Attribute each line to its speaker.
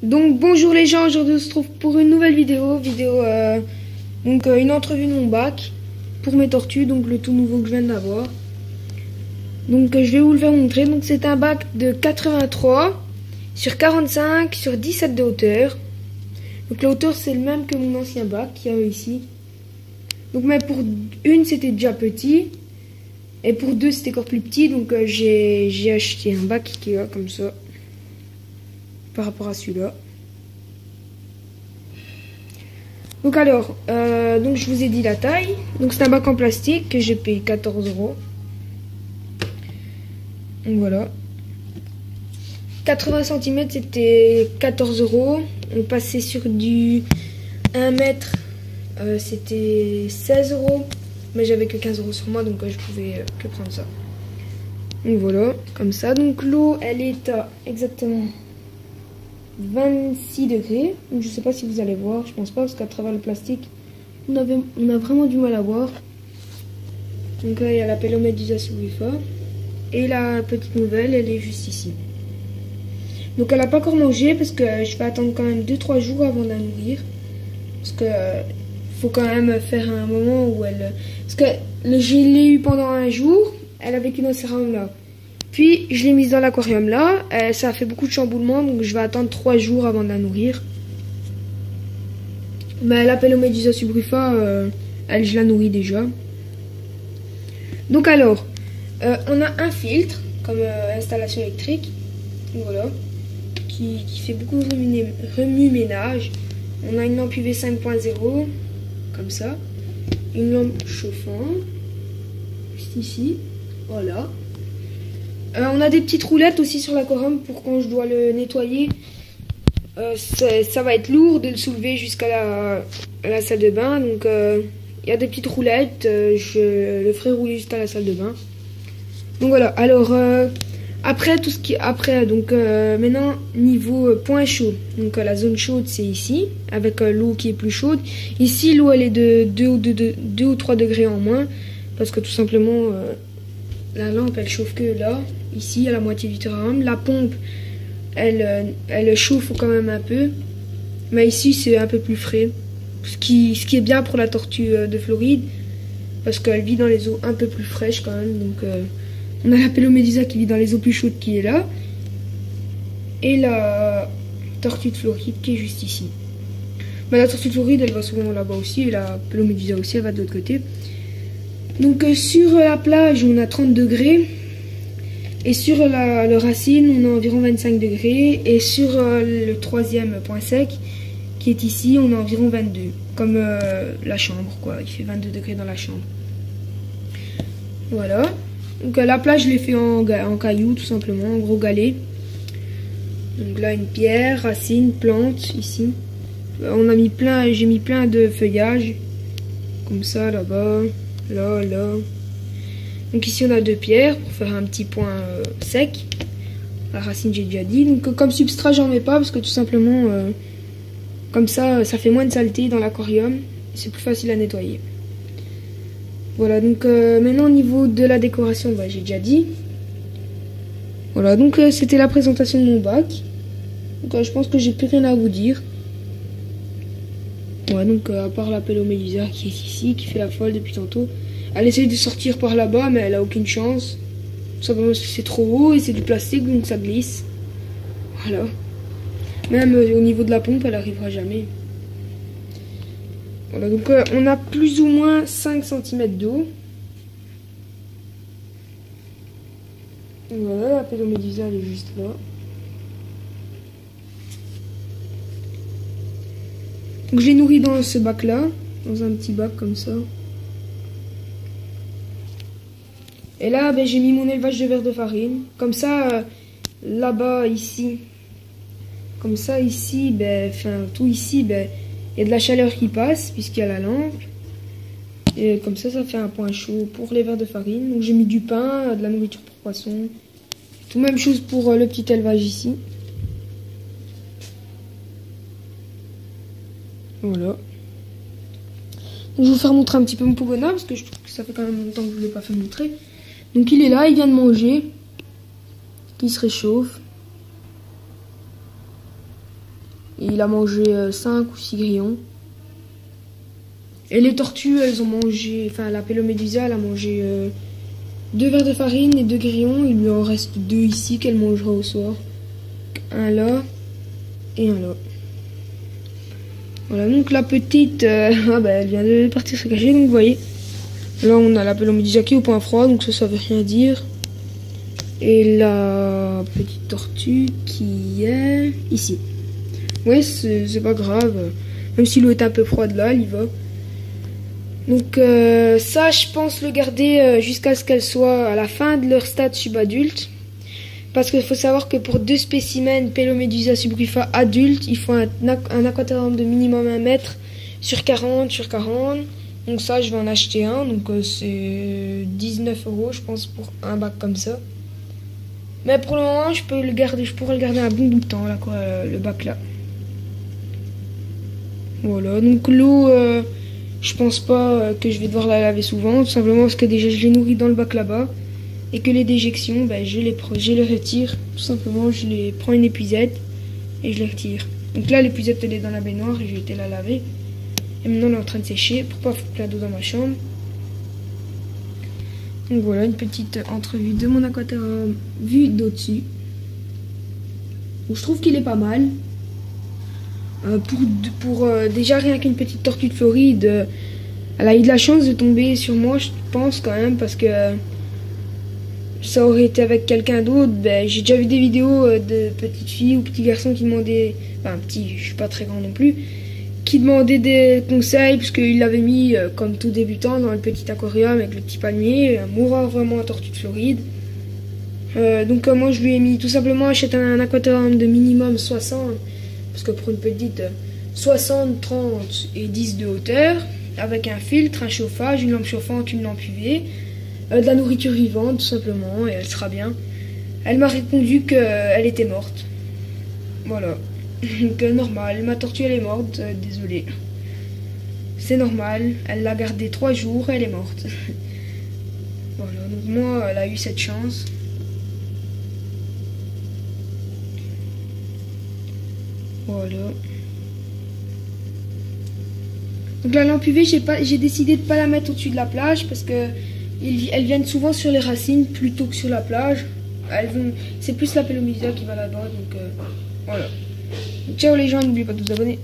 Speaker 1: Donc bonjour les gens, aujourd'hui on se trouve pour une nouvelle vidéo, une entrevue de mon bac pour mes tortues, donc le tout nouveau que je viens d'avoir. Donc je vais vous le faire montrer. Donc c'est un bac de 83 sur 45 sur 17 de hauteur. Donc la hauteur c'est le même que mon ancien bac qu'il y a ici. Donc mais pour une c'était déjà petit et pour deux c'était encore plus petit. Donc j'ai acheté un bac qui est comme ça par rapport à celui-là. Donc alors, donc je vous ai dit la taille. Donc c'est un bac en plastique que j'ai payé 14 €. Donc voilà. 80 cm c'était 14 €. On passait sur du 1 mètre, c'était 16 €. Mais j'avais que 15 € sur moi, donc je pouvais que prendre ça. Donc voilà, comme ça. Donc l'eau, elle est à exactement 26 degrés. Donc, je sais pas si vous allez voir, je pense pas, parce qu'à travers le plastique, on a vraiment du mal à voir. Donc là, il y a la Pelomedisa subrufa. Et la petite nouvelle, elle est juste ici. Donc elle n'a pas encore mangé, parce que je vais attendre quand même 2-3 jours avant de la nourrir. Parce que faut quand même faire un moment où elle... Parce que je l'ai eu pendant un jour, elle a vécu dans ce aquarium là. Puis je l'ai mise dans l'aquarium là, ça a fait beaucoup de chamboulements, donc je vais attendre 3 jours avant de la nourrir. Mais la Pelomedisa subrufa, elle, je la nourris déjà. Donc alors, on a un filtre comme installation électrique, voilà, qui fait beaucoup de remue-ménage. On a une lampe UV 5.0, comme ça, une lampe chauffante, juste ici, voilà. On a des petites roulettes aussi sur l'aquarium pour quand je dois le nettoyer. Ça va être lourd de le soulever jusqu'à la salle de bain. Donc il y a des petites roulettes. Je le ferai rouler jusqu'à la salle de bain. Donc voilà. Alors après tout ce qui donc maintenant niveau point chaud. Donc la zone chaude c'est ici avec l'eau qui est plus chaude. Ici l'eau elle est de 2 ou 3 degrés en moins parce que tout simplement la lampe elle chauffe que là, ici à la moitié du terrarium. La pompe elle chauffe quand même un peu, mais ici c'est un peu plus frais, ce qui est bien pour la tortue de Floride parce qu'elle vit dans les eaux un peu plus fraîches quand même. Donc on a la Pelomedisa qui vit dans les eaux plus chaudes qui est là, et la tortue de Floride qui est juste ici. Mais la tortue de Floride elle va souvent là-bas aussi, et la Pelomedisa aussi elle va de l'autre côté. Donc sur la plage on a 30 degrés et sur le racine on a environ 25 degrés, et sur le troisième point sec qui est ici on a environ 22, comme la chambre quoi, il fait 22 degrés dans la chambre. Voilà, donc la plage je l'ai fait en cailloux tout simplement, en gros galet. Donc là une pierre, racine, plante ici. On a mis j'ai mis plein de feuillage comme ça là-bas. Là. Donc ici on a 2 pierres pour faire un petit point sec. La racine j'ai déjà dit. Donc comme substrat j'en mets pas parce que tout simplement comme ça fait moins de saleté dans l'aquarium. C'est plus facile à nettoyer. Voilà, donc maintenant au niveau de la décoration, bah, j'ai déjà dit. Voilà, donc c'était la présentation de mon bac. Donc je pense que j'ai plus rien à vous dire. Ouais, donc à part la Pelomedisa qui est ici, qui fait la folle depuis tantôt. Elle essaye de sortir par là-bas, mais elle a aucune chance. Tout simplement parce que c'est trop haut et c'est du plastique, donc ça glisse. Voilà. Même au niveau de la pompe, elle arrivera jamais. Voilà, donc on a plus ou moins 5 cm d'eau. Voilà, la Pelomedisa elle est juste là. Donc je l'ai nourri dans ce bac là, dans un petit bac comme ça. Et là ben, j'ai mis mon élevage de vers de farine. Comme ça, là-bas, ici, comme ça, ici, ben, enfin tout ici, ben, il y a de la chaleur qui passe puisqu'il y a la lampe. Et comme ça fait un point chaud pour les vers de farine. Donc j'ai mis du pain, de la nourriture pour poissons. Tout même chose pour le petit élevage ici. Voilà. Donc, je vais vous faire montrer un petit peu mon Pogona parce que je trouve que ça fait quand même longtemps que je ne vous l'ai pas fait montrer. Donc il est là, il vient de manger. Qui se réchauffe. Et il a mangé 5 ou 6 grillons. Et les tortues, elles ont mangé... Enfin, la Pélomédusa, elle a mangé 2 verres de farine et 2 grillons. Il lui en reste 2 ici qu'elle mangera au soir. Un là et un là. Voilà, donc la petite... elle vient de partir se cacher, donc vous voyez. Là, on a la Pélomédusa qui est au point froid, donc ça veut rien dire. Et la petite tortue qui est ici. Ouais, c'est pas grave. Même si l'eau est un peu froide là, elle y va. Donc ça, je pense le garder jusqu'à ce qu'elle soit à la fin de leur stade subadulte. Parce qu'il faut savoir que pour 2 spécimens Pélomédusa subrufa adultes, il faut un aquaterrarium de minimum 1 mètre sur 40 sur 40. Donc ça, je vais en acheter un. Donc c'est 19 € je pense pour un bac comme ça. Mais pour le moment, je pourrais le garder un bon bout de temps là, quoi, le bac là. Voilà, donc l'eau, je pense pas que je vais devoir la laver souvent, tout simplement parce que déjà je les nourris dans le bac là-bas. Et que les déjections, je les retire, tout simplement, je les prends une épuisette et je les retire. Donc là, l'épuisette elle est dans la baignoire et j'ai été la laver. Et maintenant elle est en train de sécher pour pas foutre plein d'eau dans ma chambre. Donc voilà, une petite entrevue de mon aquaterrarium vue d'au-dessus. Je trouve qu'il est pas mal. Déjà rien qu'une petite tortue de Floride, elle a eu de la chance de tomber sur moi, je pense quand même, parce que ça aurait été avec quelqu'un d'autre. J'ai déjà vu des vidéos de petites filles ou petits garçons qui demandaient, enfin petit, je suis pas très grand non plus, qui demandaient des conseils parce qu'ils l'avaient mis comme tout débutant dans le petit aquarium avec le petit palmier, mourant vraiment à tortue de Floride. Donc moi je lui ai mis tout simplement achète un aquaterrarium de minimum 60. Parce que pour une petite, 60, 30 et 10 de hauteur, avec un filtre, un chauffage, une lampe chauffante, une lampe UV, de la nourriture vivante tout simplement, et elle sera bien. Elle m'a répondu qu'elle était morte. Voilà. Donc normal, ma tortue elle est morte, désolée. C'est normal, elle l'a gardée 3 jours, elle est morte. Voilà, donc moi elle a eu cette chance. Voilà. Donc la lampe UV, j'ai décidé de ne pas la mettre au-dessus de la plage parce que elles viennent souvent sur les racines plutôt que sur la plage. C'est plus la Pélomédusa qui va là-bas, donc voilà. Ciao les gens, n'oubliez pas de vous abonner.